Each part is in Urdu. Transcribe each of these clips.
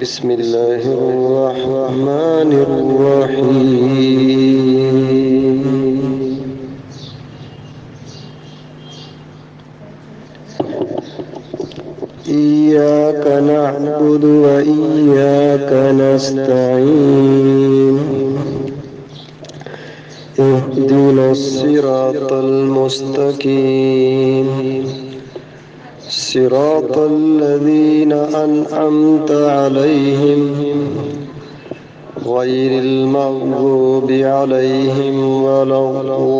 بسم الله الرحمن الرحيم. إياك نعبد وإياك نستعين. اهدنا الصراط المستقيم صراط الذين أنعمت عليهم غير المغضوب عليهم ولا الضالين.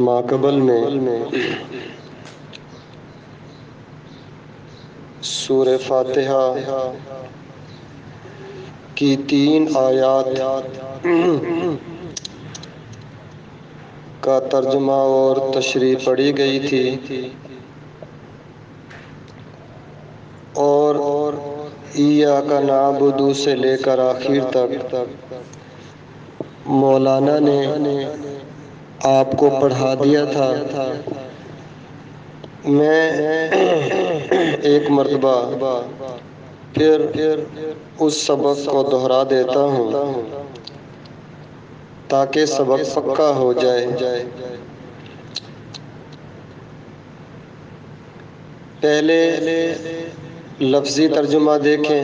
ماقبل میں سورہ فاتحہ کی 3 آیات کا ترجمہ اور تشریح پڑھی گئی تھی، اور ایاک نعبد سے لے کر آخر تک مولانا نے آپ کو پڑھا دیا تھا۔ میں ایک مرتبہ پھر اس سبق کو دہرا دیتا ہوں تاکہ سبق پکا ہو جائے۔ پہلے لفظی ترجمہ دیکھیں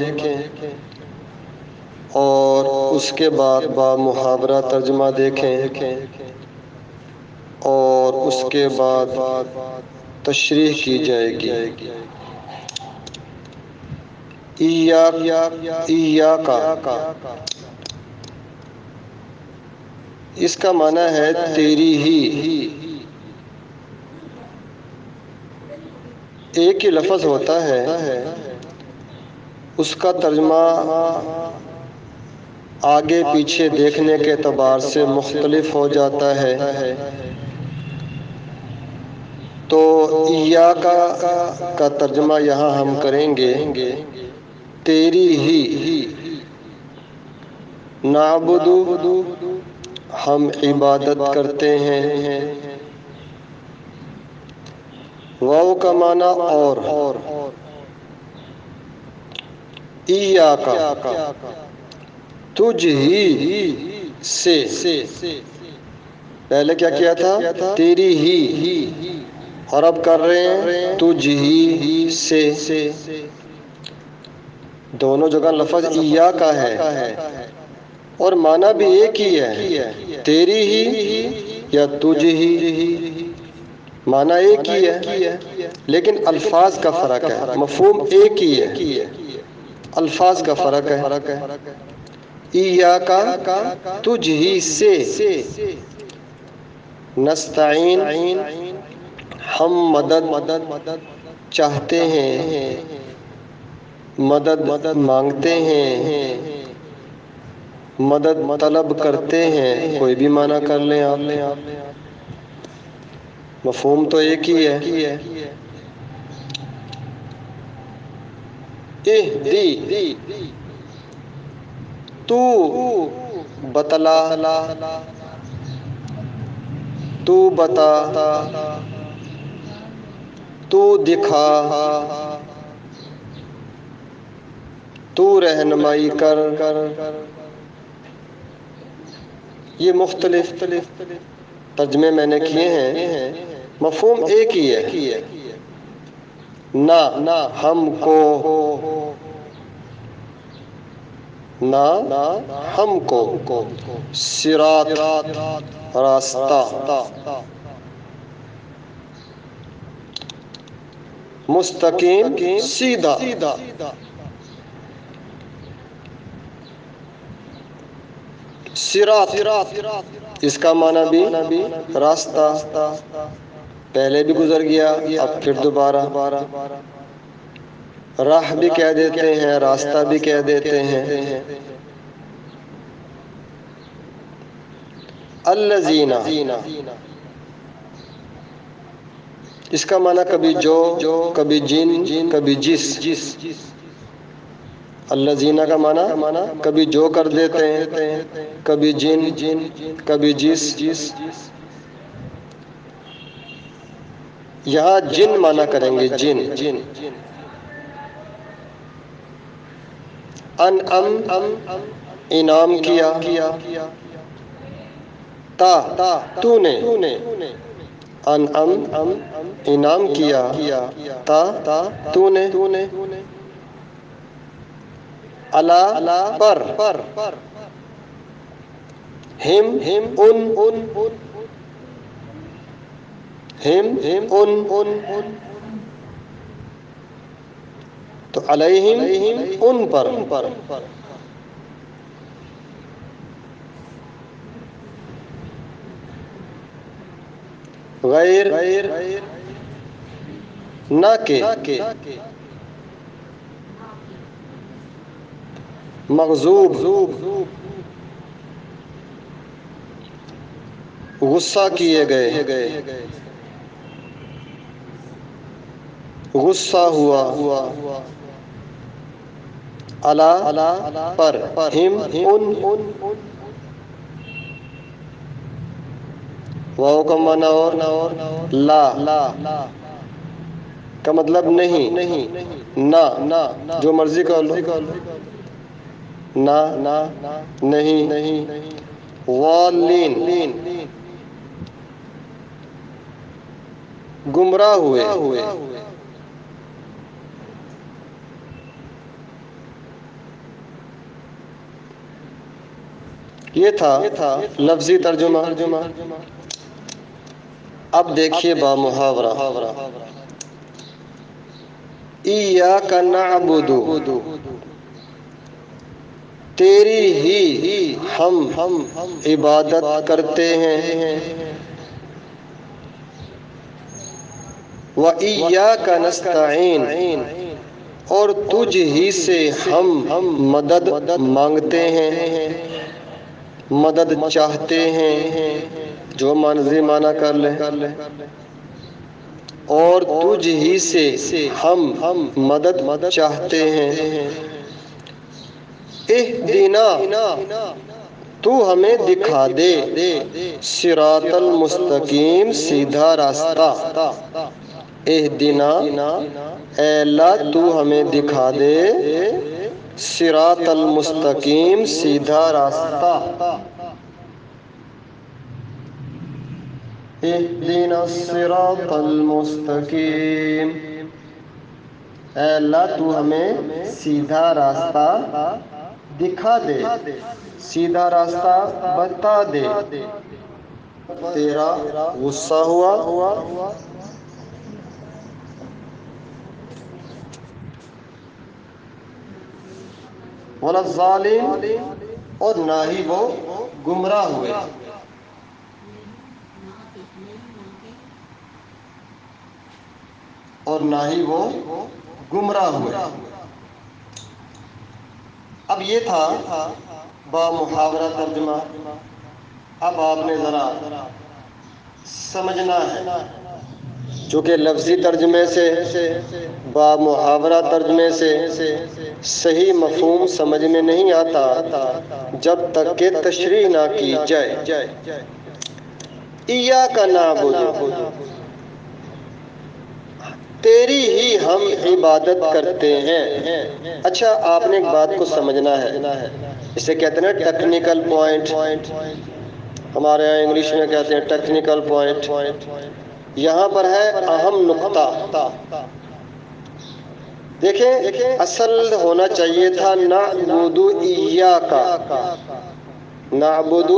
اور اس کے بعد محاورہ ترجمہ دیکھیں اور اس کے بعد تشریح کی جائے گی۔ ایاک، اس کا معنی ہے تیری ہی۔ ایک ہی لفظ ہوتا ہے، اس کا ترجمہ آگے پیچھے دیکھنے کے اعتبار سے مختلف ہو جاتا ہے۔ تو ایاک کا ترجمہ یہاں ہم کریں گے تیری ہی۔ نعبد، ہم عبادت کرتے ہیں۔ واو کا معنی اور، ایاک تجھ ہی سے۔ پہلے کیا کیا تھا؟ تیری ہی، اور اب کر رہے ہیں تجھ ہی سے۔ دونوں جگہ لفظ ایاک ہے اور معنی بھی ایک ہی ہے، تیری ہی یا تجھ ہی، معنی ایک ہی ہے لیکن الفاظ کا فرق ہے، مفہوم ایک ہی ہے، الفاظ کا فرق ہے۔ ایاک تجھ ہی سے، نستعین ہم مدد چاہتے ہیں، مدد مانگتے ہیں، مدد طلب کرتے ہیں، کوئی بھی معنی کر لیں آپ، مفہوم تو ایک ہی ہے۔ اہدی، تو بتلا، تو بتا، تو دکھا، تو رہنمائی کر۔ یہ مختلف ترجمے میں نے کیے ہیں، مفہوم ایک ہی ہے۔ نہ ہم کو، نہ ہم کو، صراط راستہ، مستقیم سیدھا، صراط اس کا معنی بھی راستہ، پہلے بھی گزر گیا اب پھر دوبارہ۔ راہ بھی کہہ دیتے ہیں، راستہ بھی کہہ دیتے ہیں۔ الذین، اس کا معنی کبھی جو، کبھی جن، کبھی جس۔ الذین کا معنی کبھی جو کر دیتے ہیں، کبھی جن، کبھی جس۔ یہاں جن معنی کریں گے، جن۔ انعم انعام کیا، تا تو نے، انعم انعام کیا، تا تو نے، علی پر، ہم ان تو علیہم ان پر۔ غیر نہ کہ، مغضوب غصہ کیے گئے، غصہ ہوا، علی پر، ہم ان، واو کا معنی اور لا کا مطلب نہیں، نہ، جو مرضی کر لو، نہ، نہیں، والین گمراہ ہوئے۔ یہ تھا لفظی ترجمہ۔ اب دیکھیے با محاورہ، ایاک نعبد، تیری ہی ہم عبادت کرتے ہیں، وَإِيَّاكَ نَسْتَعِينُ، اور تجھ ہی سے ہم مدد مانگتے ہیں، مدد چاہتے ہیں، جو مرضی معنی کر لیں، اور تجھ ہی سے ہم مدد چاہتے ہیں۔ اہدنا، تو ہمیں دکھا دے، صراط المستقیم، سیدھا راستہ۔ اہدنا، اے اللہ تو ہمیں دکھا دے، صراط المستقیم، سیدھا راستہ۔ اہدنا الصراط المستقیم، اے اللہ تو ہمیں سیدھا راستہ دکھا دے، سیدھا راستہ بتا دے۔ تیرا غصہ ہوا، وَلَا الظَّالِمِينَ، اور نہ ہی وہ گمراہ ہوئے۔ اور نہ ہی وہ گمراہ ہوئے۔ اب یہ تھا با محاورہ ترجمہ۔ اب آپ نے ذرا سمجھنا ہے، چونکہ لفظی ترجمے سے، با محاورہ ترجمے سے صحیح مفہوم سمجھ میں نہیں آتا جب تک کہ تشریح نہ کی جائے۔ ایاک نعبد، تیری ہی ہم عبادت کرتے ہیں۔ اچھا، آپ نے ایک بات کو سمجھنا ہے، اسے کہتے ہیں ٹیکنیکل پوائنٹ، ہمارے یہاں انگلش میں کہتے ہیں ٹیکنیکل پوائنٹ۔ یہاں پر ہے اہم نقطہ۔ دیکھیں، اصل ہونا چاہیے تھا نعبد ایاک، نعبد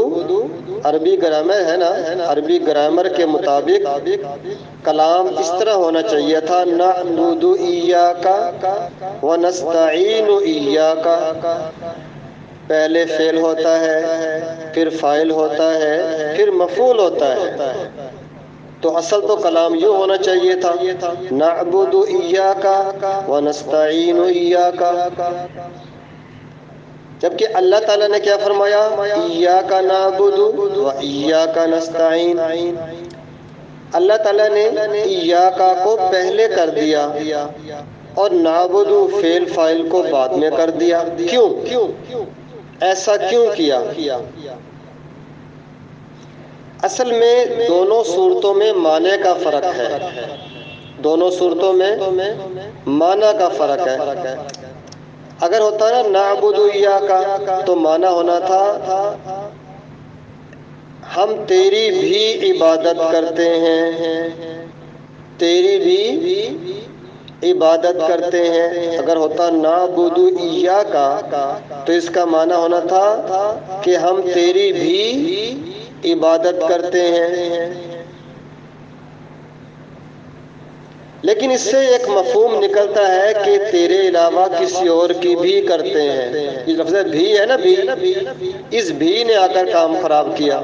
عربی گرامر ہے نا، عربی گرامر کے مطابق کلام اس طرح ہونا چاہیے تھا، نعبد ایاک ونستعین ایاک۔ پہلے فعل ہوتا ہے، پھر فاعل ہوتا ہے، پھر مفعول ہوتا ہے۔ تو اصل تو کلام یوں ہونا چاہیے تھا، نعبد ایاک ونستعین ایاک۔ جبکہ اللہ تعالیٰ نے کیا فرمایا؟ ایاک نعبد و ایاک نستعین۔ اللہ تعالیٰ نے ایاکا کو پہلے کر دیا اور نعبدو فعل فاعل کو بعد میں کر دیا. کیوں؟ ایسا کیوں کیا؟ اصل میں دونوں صورتوں میں معنی کا فرق ہے. دونوں صورتوں میں معنی کا فرق ہے. اگر ہوتا نا نعبدو ایاکا تو معنی ہونا تھا ہم تیری بھی عبادت کرتے ہیں، تیری بھی عبادت کرتے ہیں. اگر ہوتا نعبدو ایاکا تو اس کا معنی ہونا تھا کہ ہم تیری بھی عبادت کرتے ہیں. لیکن اس سے ایک مفہوم نکلتا ہے کہ تیرے علاوہ کسی اور کی بھی کرتے ہیں. یہ لفظ بھی ہے نا، بھی، اس بھی نے آ کر کام خراب کیا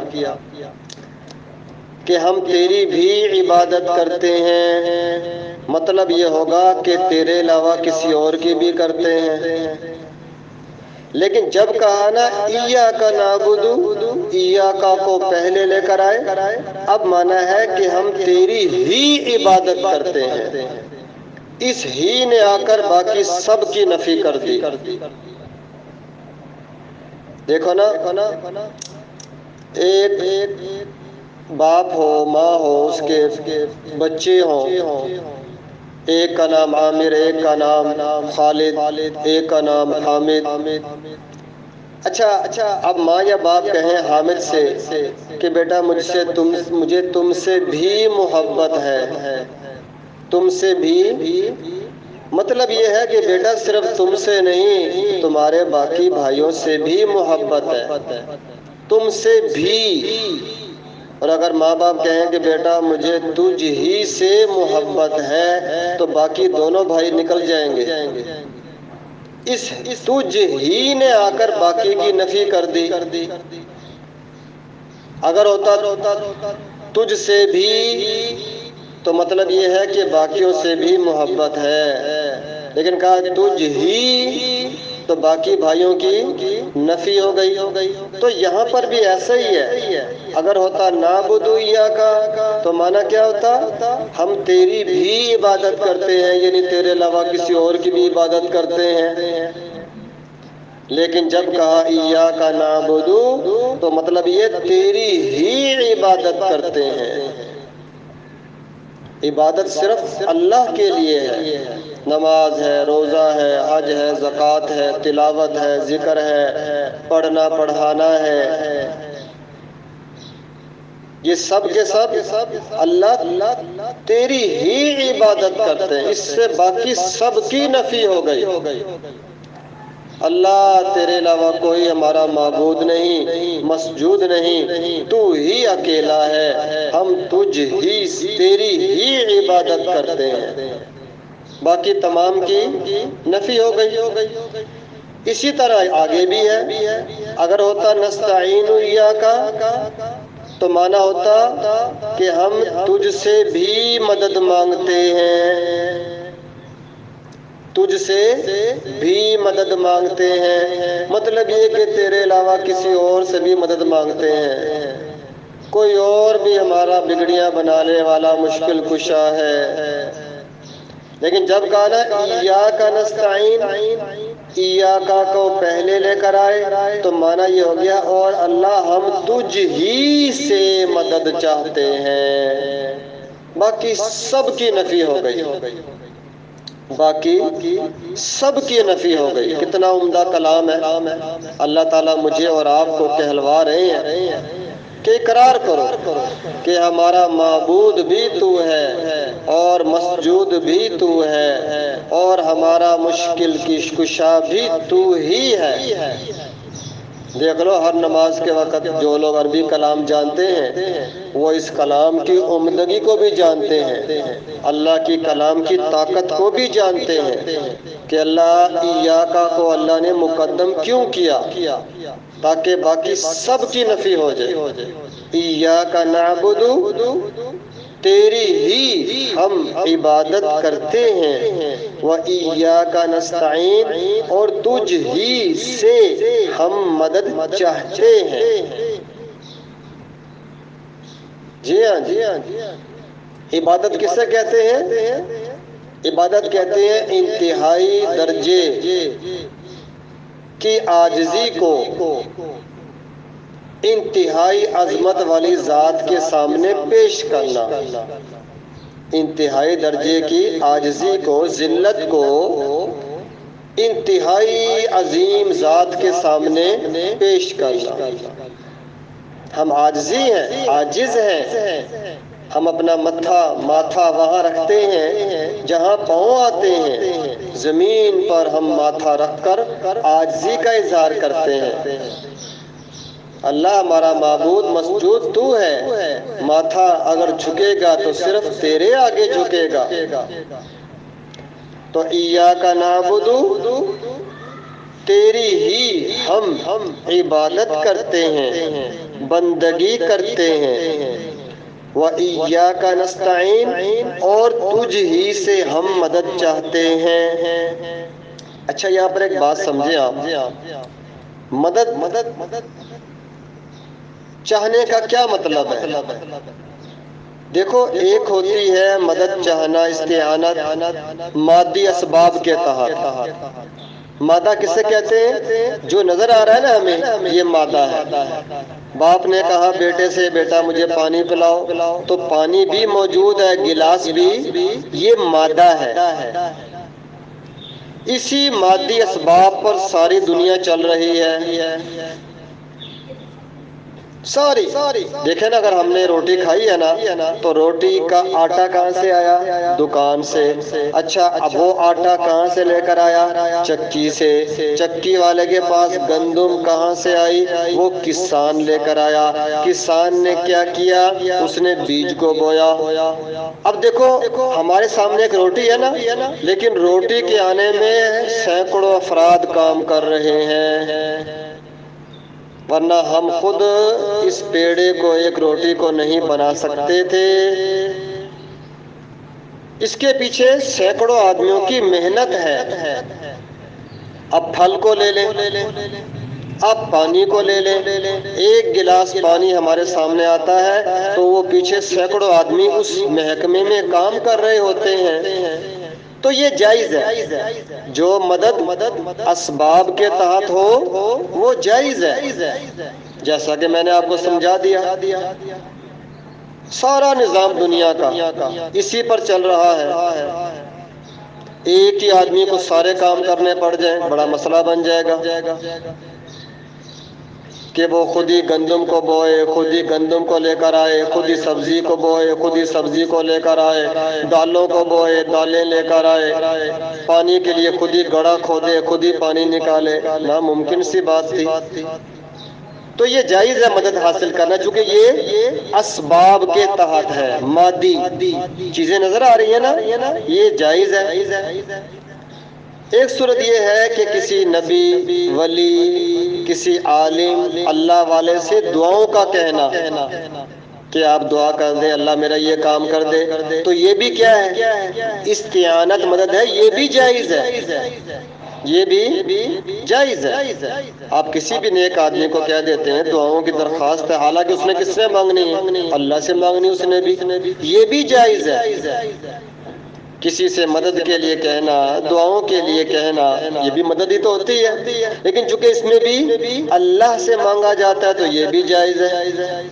کہ ہم تیری بھی عبادت کرتے ہیں. مطلب یہ ہوگا کہ تیرے علاوہ کسی اور کی بھی کرتے ہیں. لیکن جب کہا نا ایاکا نعبدو، ایاکا کو پہلے لے کر آئے، اب مانا ہے کہ ہم تیری ہی عبادت کرتے ہیں. اس ہی نے آ کر باقی سب کی نفی کر دی. دیکھو نا، ایک باپ ہو، ماں ہو، اس کے بچے ہوں، ایک کا نام عامر، ایک کا نام خالد، ایک کا نام حامد. اچھا، اب ماں یا باپ کہیں حامد سے کہ بیٹا مجھے تم سے بھی محبت ہے، تم سے بھی، مطلب یہ ہے کہ بیٹا صرف تم سے نہیں، تمہارے باقی بھائیوں سے بھی محبت ہے، تم سے بھی. اور اگر ماں باپ کہیں کہ بیٹا مجھے تجھ ہی سے محبت ہے تو باقی دونوں بھائی نکل جائیں گے. اس تجھ ہی نے آ کر باقی کی نفی کر دی. اگر ہوتا تجھ سے بھی تو مطلب یہ ہے کہ باقیوں سے بھی محبت ہے. لیکن کہا تجھ ہی تو باقی بھائیوں کی نفی ہو گئی. تو یہاں پر بھی ایسا ہی ہے. اگر ہوتا نعبدو ایاکا تو معنی کیا ہوتا؟ ہم تیری بھی عبادت کرتے ہیں، یعنی تیرے علاوہ کسی اور کی بھی عبادت کرتے ہیں. لیکن جب کہا ایاکا نعبدو تو مطلب یہ تیری ہی عبادت کرتے ہیں. عبادت صرف اللہ کے لیے ہے. نماز ہے، روزہ ہے، حج ہے، زکوٰۃ ہے، تلاوت ہے، ذکر ہے، پڑھنا پڑھانا ہے، یہ سب کے سب اللہ تیری ہی عبادت کرتے ہیں. اس سے باقی سب کی نفی ہو گئی. اللہ تیرے علاوہ کوئی ہمارا معبود نہیں، مسجود نہیں، تو ہی اکیلا ہے، ہم تجھ ہی تیری ہی عبادت کرتے ہیں. باقی تمام کی نفی ہو گئی. اسی طرح آگے بھی ہے. اگر ہوتا نستعین ایاکا تو معنی ہوتا کہ ہم تجھ سے بھی مدد مانگتے ہیں، تجھ سے بھی مدد مانگتے ہیں. مطلب یہ کہ تیرے علاوہ کسی اور سے بھی مدد مانگتے ہیں. کوئی اور بھی ہمارا بگڑیاں بنانے والا مشکل کشا ہے. لیکن جب کہا نا ایاکا نستعین، ایاکا کو پہلے لے کر آئے تو معنی یہ ہو گیا اور اللہ ہم تجھ ہی سے مدد چاہتے ہیں. باقی سب کی نفی ہو گئی. باقی سب کی نفی ہو گئی. کتنا عمدہ کلام ہے. اللہ تعالیٰ مجھے اور آپ کو کہلوا رہے ہیں کہ اقرار کرو کہ ہمارا معبود بھی تو ہے اور مسجود بھی تو ہے اور ہمارا مشکل کشا بھی تو ہی ہے. دیکھ لو، ہر نماز کے وقت جو لوگ عربی کلام جانتے ہیں وہ اس کلام کی عمدگی کو بھی جانتے ہیں، اللہ کی کلام کی طاقت کو بھی جانتے ہیں کہ اللہ ایاکا کو اللہ نے مقدم کیوں کیا، تاکہ باقی سب کی نفی ہو جائے. ایاکا نعبدو، تیری ہی ہم عبادت کرتے ہیں، وَإِيَّاكَ نَسْتَعِينُ، اور تجھ ہی سے ہم مدد چاہتے ہیں. جی ہاں. عبادت کسے کہتے ہیں؟ عبادت کہتے ہیں انتہائی درجے کی عاجزی کو انتہائی عظمت والی ذات کے سامنے پیش کرنا، انتہائی درجے کی عاجزی کو، ذلت کو انتہائی عظیم ذات کے سامنے پیش کرنا۔ ہم عاجزی ہیں، عاجز ہیں، ہم اپنا ماتھا وہاں رکھتے ہیں جہاں پاؤں آتے ہیں، زمین پر ہم ماتھا رکھ کر عاجزی کا اظہار کرتے ہیں۔ اللہ ہمارا معبود مسجود تو ہے، ماتھا اگر جھکے گا تو صرف تیرے آگے جھکے گا۔ تو ایاک نعبد، تیری ہی ہم عبادت کرتے ہیں، بندگی کرتے ہیں۔ وَإِيَّاكَ نَسْتَعِينُ، اور تجھ ہی سے ہم مدد چاہتے ہیں۔ اچھا یہاں پر ایک بات سمجھیں آپ، مدد چاہنے کا کیا مطلب ہے؟ دیکھو، ایک ہوتی ہے مدد چاہنا، استعانت مادی اسباب کے تحت۔ مادہ کسے کہتے ہیں؟ جو نظر آ رہا ہے نا ہمیں، یہ مادہ ہے۔ باپ نے کہا بیٹے سے، بیٹا مجھے پانی پلاؤ، تو پانی بھی موجود ہے، گلاس بھی، یہ مادہ ہے۔ اسی مادی اسباب پر ساری دنیا چل رہی ہے، ساری۔ دیکھیں نا، اگر ہم نے روٹی کھائی ہے نا، تو روٹی کا آٹا کہاں سے آیا؟ دکان سے۔ اچھا، اب وہ آٹا کہاں سے لے کر آیا؟ چکی سے۔ چکی والے کے پاس گندم کہاں سے آئی؟ وہ کسان لے کر آیا۔ کسان نے کیا کیا؟ اس نے بیج کو بویا۔ اب دیکھو، ہمارے سامنے ایک روٹی ہے نا، لیکن روٹی کے آنے میں سینکڑوں افراد کام کر رہے ہیں، ورنہ ہم خود اس پیڑے کو، ایک روٹی کو نہیں بنا سکتے تھے۔ اس کے پیچھے سینکڑوں آدمیوں کی محنت ہے۔ اب پھل کو لے لیں، اب پانی کو لے لیں، ایک گلاس پانی ہمارے سامنے آتا ہے تو وہ پیچھے سینکڑوں آدمی اس محکمے میں کام کر رہے ہوتے ہیں۔ تو یہ جائز ہے، جو مدد اسباب کے تحت ہو وہ جائز ہے، جیسا کہ میں نے آپ کو سمجھا دیا۔ سارا نظام دنیا کا اسی پر چل رہا ہے۔ ایک ہی آدمی کو سارے کام کرنے پڑ جائیں، بڑا مسئلہ بن جائے گا کہ وہ خود ہی گندم کو بوئے، خود ہی گندم کو لے کر آئے، خود ہی سبزی کو بوئے، خود ہی سبزی کو لے کر آئے، دالوں کو بوئے، دالیں لے کر آئے، پانی کے لیے خود ہی گڑھا کھودے، خود ہی پانی نکالے۔ ناممکن سی بات تھی۔ تو یہ جائز ہے مدد حاصل کرنا، چونکہ یہ اسباب کے تحت ہے، مادی چیزیں نظر آ رہی ہیں نا، یہ جائز ہے۔ ایک صورت یہ ہے کہ کسی نبی، ولی، کسی عالم، اللہ والے سے دعاؤں کا کہنا کہ آپ دعا کر دیں اللہ میرا یہ کام کر دے، تو یہ بھی کیا ہے؟ استعانت مدد ہے، یہ بھی جائز ہے، یہ بھی جائز ہے۔ آپ کسی بھی نیک آدمی کو کہہ دیتے ہیں دعاؤں کی درخواست ہے، حالانکہ اس نے کس سے مانگنی ہے؟ اللہ سے مانگنی اس نے بھی، یہ بھی جائز ہے۔ کسی سے مدد کے لیے کہنا، دعاؤں کے لیے کہنا، یہ بھی مدد ہی تو ہوتی ہے، لیکن چونکہ اس میں بھی اللہ سے مانگا جاتا ہے تو یہ بھی جائز ہے۔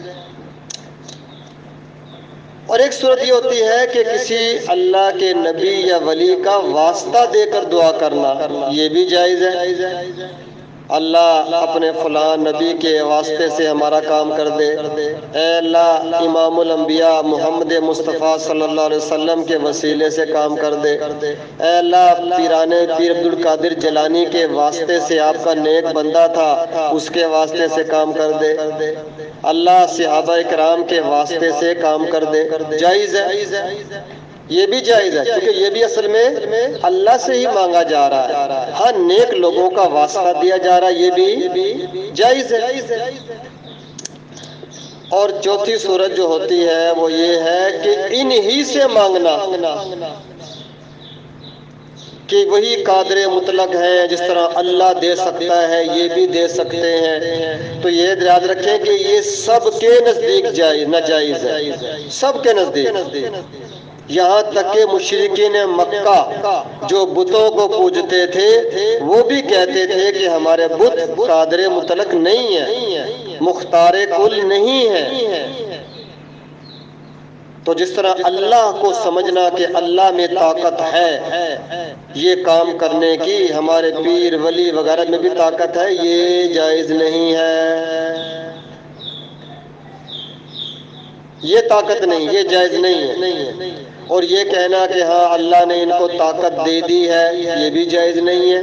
اور ایک صورت یہ ہوتی ہے کہ کسی اللہ کے نبی یا ولی کا واسطہ دے کر دعا کرنا، یہ بھی جائز ہے۔ اللہ اپنے فلاں نبی کے واسطے سے ہمارا کام کر دے، اے اللہ امام الانبیاء محمد مصطفیٰ صلی اللہ علیہ وسلم کے وسیلے سے کام کر دے، اے اللہ پیر عبد القادر جیلانی کے واسطے سے، آپ کا نیک بندہ تھا اس کے واسطے سے کام کر دے، اللہ صحابہ کرام کے واسطے سے کام کر دے، جائز ہے، یہ بھی جائز ہے، کیونکہ یہ بھی اصل میں اللہ سے ہی مانگا جا رہا ہے۔ ہاں نیک لوگوں کا واسطہ دیا جا رہا ہے، یہ بھی جائز ہے۔ اور چوتھی صورت جو ہوتی ہے وہ یہ ہے کہ انہی سے مانگنا، کہ وہی قادر مطلق ہیں، جس طرح اللہ دے سکتا ہے یہ بھی دے سکتے ہیں، تو یہ یاد رکھیں کہ یہ سب کے نزدیک ناجائز ہے، سب کے نزدیک، یہاں تک کہ مشرکین مکہ جو بتوں کو پوجتے تھے وہ بھی کہتے تھے کہ ہمارے بت قادر مطلق نہیں ہے، مختار کل نہیں ہے۔ تو جس طرح اللہ کو سمجھنا کہ اللہ میں طاقت ہے یہ کام کرنے کی، ہمارے پیر ولی وغیرہ میں بھی طاقت ہے، یہ جائز نہیں ہے، یہ طاقت نہیں، یہ جائز نہیں ہے۔ اور یہ کہنا کہ ہاں اللہ نے ان کو طاقت دے دی ہے، یہ بھی جائز نہیں ہے۔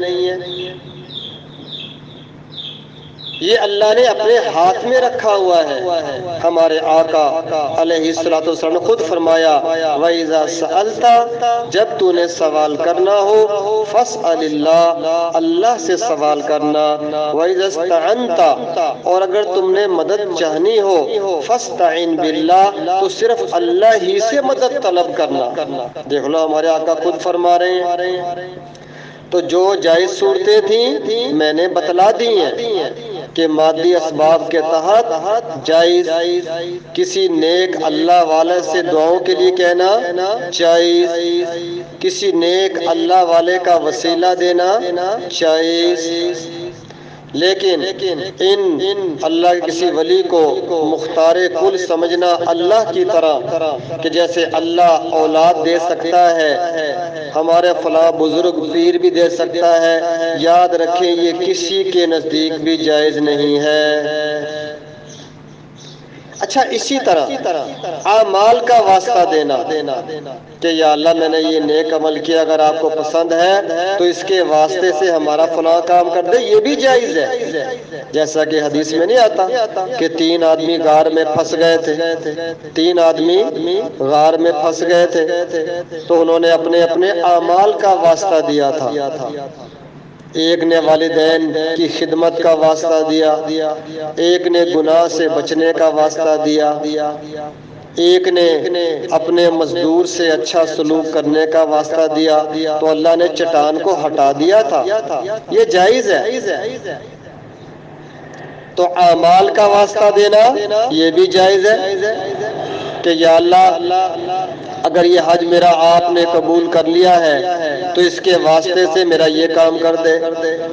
یہ اللہ نے اپنے ہاتھ میں رکھا ہوا ہے۔ ہمارے آقا علیہ السلام نے خود فرمایا وَإِذَا سَأَلْتَ، جب تو نے سوال کرنا ہو فَاسْأَلِ اللَّهِ، اللہ سے سوال کرنا، وَإِذَا اسْتَعَنْتَ، اور اگر تم نے مدد چاہنی ہو فَاسْتَعِنْ بِاللَّهِ، تو صرف اللہ ہی سے مدد طلب کرنا۔ دیکھ لو ہمارے آقا خود فرما رہے ہیں۔ تو جو جائز صورتیں تھیں میں نے بتلا دی ہیں کہ مادی اسباب کے تحت جائز، کسی نیک اللہ والے سے دعاؤں کے لیے کہنا جائز، کسی نیک اللہ والے کا وسیلہ دینا جائز، لیکن ان اللہ کے کسی ولی کو مختار کل سمجھنا اللہ کی طرح کہ جیسے اللہ اولاد دے سکتا ہے، ہمارے فلاں بزرگ پیر بھی دے سکتا ہے، یاد رکھیں یہ کسی کے نزدیک بھی جائز نہیں ہے۔ اچھا اسی طرح اعمال کا واسطہ دینا کہ یا اللہ میں نے یہ نیک عمل کیا، اگر آپ کو پسند ہے تو اس کے واسطے سے ہمارا فلاں کام کر دے، یہ بھی جائز ہے۔ جیسا کہ حدیث میں نہیں آتا کہ 3 آدمی غار میں پھنس گئے تھے، 3 آدمی غار میں پھنس گئے تھے تو انہوں نے اپنے اپنے اعمال کا واسطہ دیا تھا، ایک نے والدین کی خدمت کا واسطہ دیا، ایک نے گناہ سے بچنے کا واسطہ دیا، ایک نے اپنے مزدور سے اچھا سلوک کرنے کا واسطہ دیا، تو اللہ نے چٹان کو ہٹا دیا تھا، یہ جائز ہے۔ تو اعمال کا واسطہ دینا یہ بھی جائز ہے کہ یا اللہ اگر یہ حج میرا آپ نے قبول کر لیا ہے تو اس کے واسطے سے میرا یہ کام کر دے،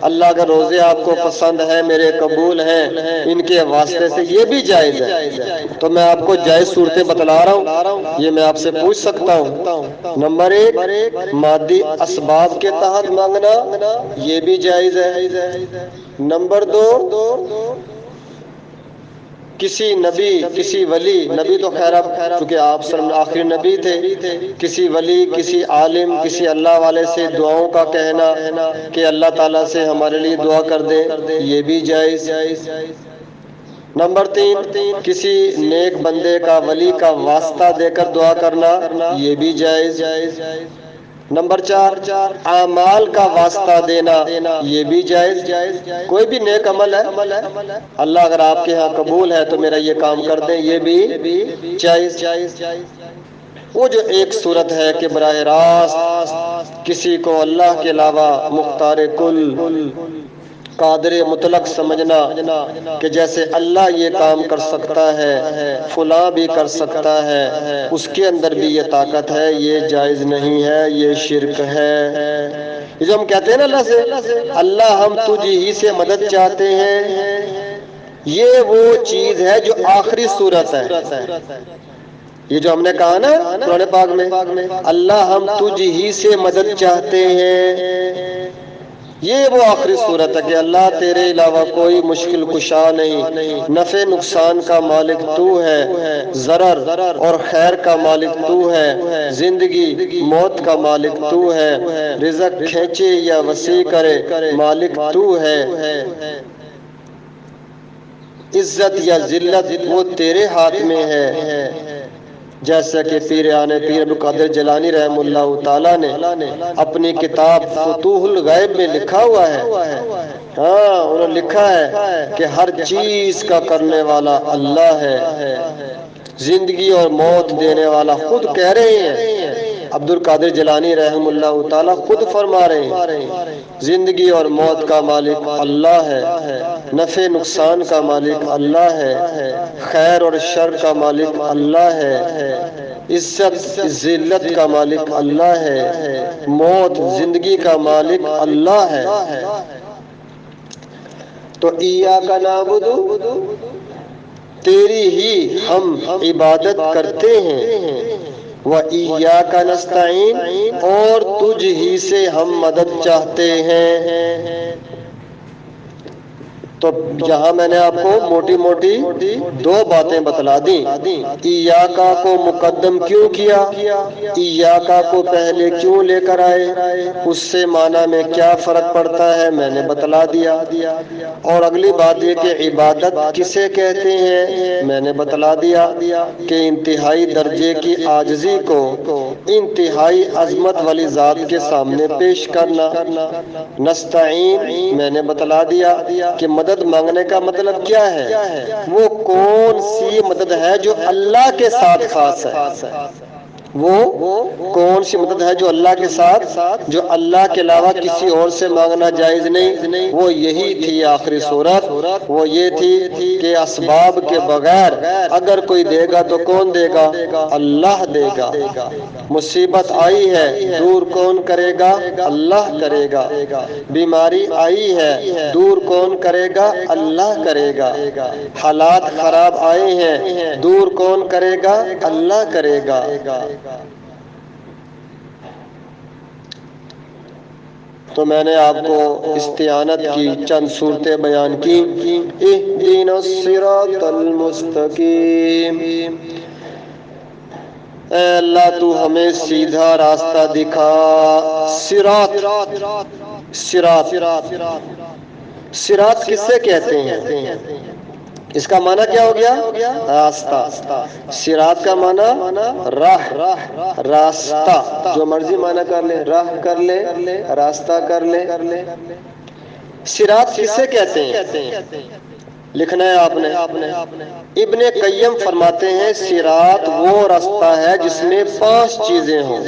اللہ اگر روزے آپ کو پسند ہے میرے قبول ہیں ان کے واسطے سے، یہ بھی جائز ہے۔ تو میں آپ کو جائز صورتیں بتلا رہا ہوں، یہ میں آپ سے پوچھ سکتا ہوں۔ نمبر 1 مادی اسباب کے تحت مانگنا یہ بھی جائز ہے۔ نمبر 2 کسی نبی، کسی ولی، نبی تو خیر اب چونکہ آپ آخری نبی تھے، کسی ولی، کسی عالم، کسی اللہ والے سے دعاؤں کا کہنا کہ اللہ تعالیٰ سے ہمارے لیے دعا کر دے، یہ بھی جائز۔ نمبر 3 کسی نیک بندے کا، ولی کا واسطہ دے کر دعا کرنا یہ بھی جائز۔ نمبر 4 اعمال کا واسطہ دینا یہ بھی جائز، کوئی بھی نیک عمل ہے، اللہ اگر آپ کے ہاں قبول ہے تو میرا یہ کام کر دیں، یہ بھی جائز۔ وہ جو ایک صورت ہے کہ براہ راست کسی کو اللہ کے علاوہ مختار کل قادر مطلق سمجھنا کہ جیسے اللہ یہ کام کر سکتا ہے فلاں بھی کر سکتا ہے، اس کے اندر بھی یہ طاقت ہے، یہ جائز نہیں ہے، یہ شرک ہے۔ یہ جو ہم کہتے ہیں نا اللہ سے اللہ ہم تجھ ہی سے مدد چاہتے ہیں، یہ وہ چیز ہے جو آخری صورت ہے۔ یہ جو ہم نے کہا نا قرآن پاک میں اللہ ہم تجھ ہی سے مدد چاہتے ہیں، یہ وہ آخری صورت ہے کہ اللہ تیرے علاوہ کوئی مشکل کشا نہیں، نفع نقصان کا مالک تو ہے، ضرر اور خیر کا مالک تو ہے، زندگی موت کا مالک تو ہے، رزق کھینچے یا وسیع کرے مالک تو ہے، عزت یا ذلت وہ تیرے ہاتھ میں ہے۔ جیسا کہ پیر عبدالقادر جیلانی رحمہ اللہ تعالیٰ نے اپنی کتاب فتوح الغیب میں لکھا ہوا ہے، ہاں انہوں نے لکھا ہے کہ ہر چیز کا کرنے والا اللہ ہے، زندگی اور موت دینے والا خود کہہ رہے ہیں عبد القادر جیلانی رحمہ اللہ تعالیٰ خود فرما رہے ہیں زندگی اور موت کا مالک اللہ ہے، نفع نقصان کا مالک اللہ ہے، خیر اور شر کا مالک اللہ ہے، عزت ذلت کا مالک اللہ ہے، موت زندگی کا مالک اللہ ہے۔ تو ایاک نعبد، تیری ہی ہم عبادت کرتے ہیں، وَإِيَّاكَ نَسْتَعِينُ، اور تجھ ہی سے ہم مدد چاہتے ہیں۔ تو یہاں میں نے آپ کو موٹی موٹی دو باتیں بتلا دیں۔ ایاکا کو مقدم کیوں کیا، ایاکا کو پہلے کیوں لے کر آئے، اس سے معنی میں کیا فرق پڑتا ہے میں نے بتلا دیا، اور اگلی بات یہ کہ عبادت کسے کہتے ہیں میں نے بتلا دیا کہ انتہائی درجے کی عاجزی کو انتہائی عظمت والی ذات کے سامنے پیش کرنا۔ نستعین میں نے بتلا دیا کہ مدد مانگنے کا مطلب کیا ہے، وہ کون سی مدد ہے جو اللہ کے ساتھ خاص ہے، وہ کون سی مدد ہے جو اللہ کے ساتھ، جو اللہ کے علاوہ کسی اور سے مانگنا جائز نہیں۔ وہ یہی تھی آخری صورت، وہ یہ تھی کہ اسباب کے بغیر اگر کوئی دے گا تو کون دے گا، اللہ دے گا۔ مصیبت آئی ہے دور کون کرے گا، اللہ کرے گا۔ بیماری آئی ہے دور کون کرے گا، اللہ کرے گا۔ حالات خراب آئے ہیں دور کون کرے گا، اللہ کرے گا۔ تو میں نے آپ کو استعانت کی چند صورتیں بیان کی۔ اہدنا الصراط المستقیم، اے اللہ تو ہمیں سیدھا راستہ دکھا۔ صراط، صراط، صراط کس سے کہتے ہیں، اس کا معنی کیا ہو گیا، راستہ۔ صراط کا معنی راہ، راستہ، جو مرضی معنی کر لے، راہ کر لے، راستہ کر لے۔ صراط کس سے کہتے ہیں، لکھنا ہے آپ نے۔ ابن قیم فرماتے ہیں صراط وہ راستہ ہے جس میں 5 چیزیں ہوں۔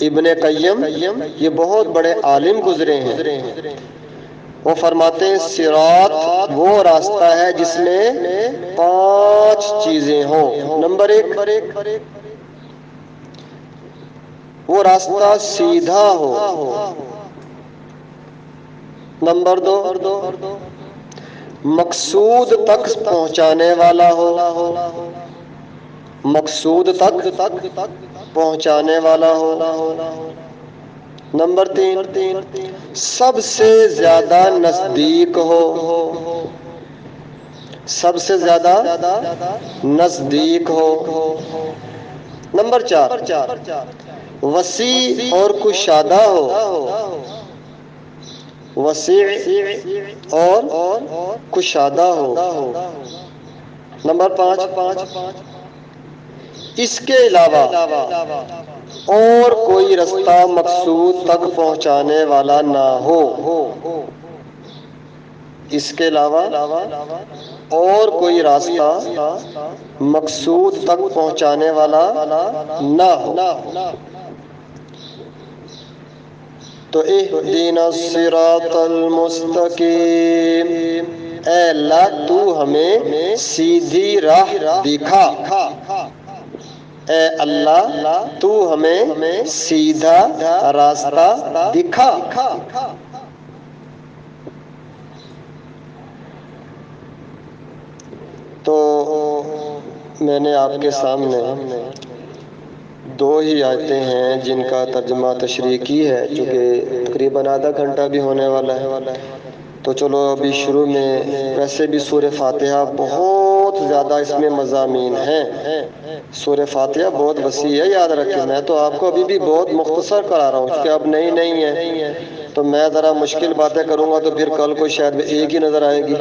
ابن قیم یہ بہت بڑے عالم گزرے ہیں، وہ فرماتے ہیں صراط وہ راستہ ہے جس میں 5 چیزیں ہوں۔ نمبر 1، وہ راستہ سیدھا ہو۔ نمبر 2، مقصود تک پہنچانے والا ہو، مقصود تک پہنچانے والا ہو۔ نمبر 3، سب سے زیادہ نزدیک ہو، سب سے زیادہ نزدیک ہو۔ نمبر 4، وسیع اور کشادہ ہو، وسیع اور کشادہ ہو۔ نمبر 5، اس کے علاوہ اور کوئی راستہ مقصود تک پہنچانے والا نہ ہو، اس کے علاوہ اور کوئی راستہ مقصود تک پہنچانے والا نہ ہو۔ تو اہدنا الصراط المستقیم، اے اللہ تو ہمیں سیدھی راہ دکھا، اے اللہ تو ہمیں سیدھا راستہ دکھا۔ تو میں نے آپ کے سامنے 2 ہی آیتیں ہیں جن کا ترجمہ تشریح کی ہے، چونکہ تقریباً آدھا گھنٹہ بھی ہونے والا ہے، تو چلو ابھی شروع میں ویسے بھی سورہ فاتحہ بہت زیادہ اس میں مضامین ہیں، سورہ فاتحہ بہت وسیع ہے، یاد رکھیں۔ میں تو آپ کو ابھی بھی بہت مختصر کرا رہا ہوں کہ اب نہیں ہے، تو میں ذرا مشکل باتیں کروں گا تو پھر کل کو شاید ایک ہی نظر آئے گی۔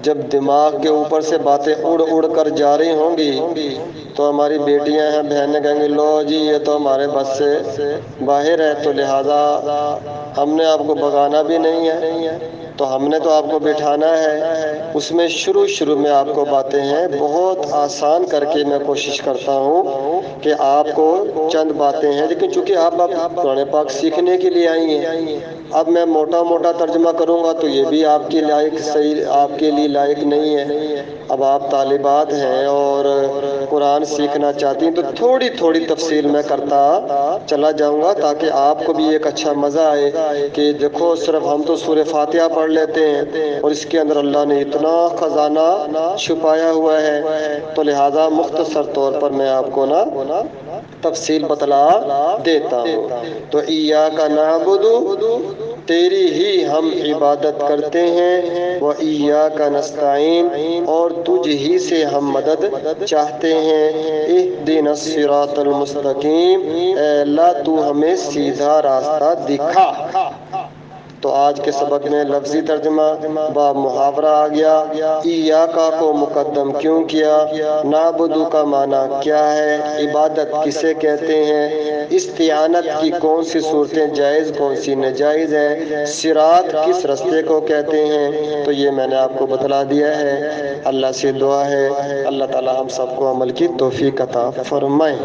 جب دماغ کے اوپر سے باتیں اڑ کر جا رہی ہوں گی تو ہماری بیٹیاں ہیں، بہنیں کہیں گی لو جی یہ تو ہمارے بس سے باہر ہے، تو لہٰذا ہم نے آپ کو بگانا بھی نہیں ہے۔ تو ہم نے تو آپ کو بٹھانا ہے، اس میں شروع میں آپ کو باتیں ہیں بہت آسان کر کے میں کوشش کرتا ہوں کہ آپ کو چند باتیں ہیں، لیکن چونکہ آپ قرآن پاک سیکھنے کے لیے آئی ہیں، اب میں موٹا ترجمہ کروں گا تو یہ بھی آپ کے لیے لائق نہیں ہے۔ اب آپ طالبات ہیں اور قرآن سیکھنا چاہتی ہیں تو تھوڑی تفصیل میں کرتا چلا جاؤں گا تاکہ آپ کو بھی ایک اچھا مزہ آئے کہ دیکھو صرف ہم تو سورہ فاتحہ پڑھ لیتے ہیں اور اس کے اندر اللہ نے اتنا خزانہ چھپایا ہوا ہے، تو لہٰذا مختصر طور پر میں آپ کو نا تفصیل بتلا دیتا ہوں۔ تو ایاک نعبد، تیری ہی ہم عبادت کرتے ہیں، و ایاک نستعین، اور تجھ ہی سے ہم مدد چاہتے ہیں۔ اہدنا الصراط المستقیم، اے اللہ تو ہمیں سیدھا راستہ دکھا۔ تو آج کے سبق میں لفظی ترجمہ با محاورہ آ گیا۔ ایاکا کو مقدم کیوں کیا؟ نعبدو کا معنی کیا ہے؟ عبادت کسے کہتے ہیں؟ استعانت کی کون سی صورتیں جائز کون سی ناجائز ہے؟ صراط کس رستے کو کہتے ہیں؟ تو یہ میں نے آپ کو بتلا دیا ہے۔ اللہ سے دعا ہے اللہ تعالی ہم سب کو عمل کی توفیق عطا فرمائے۔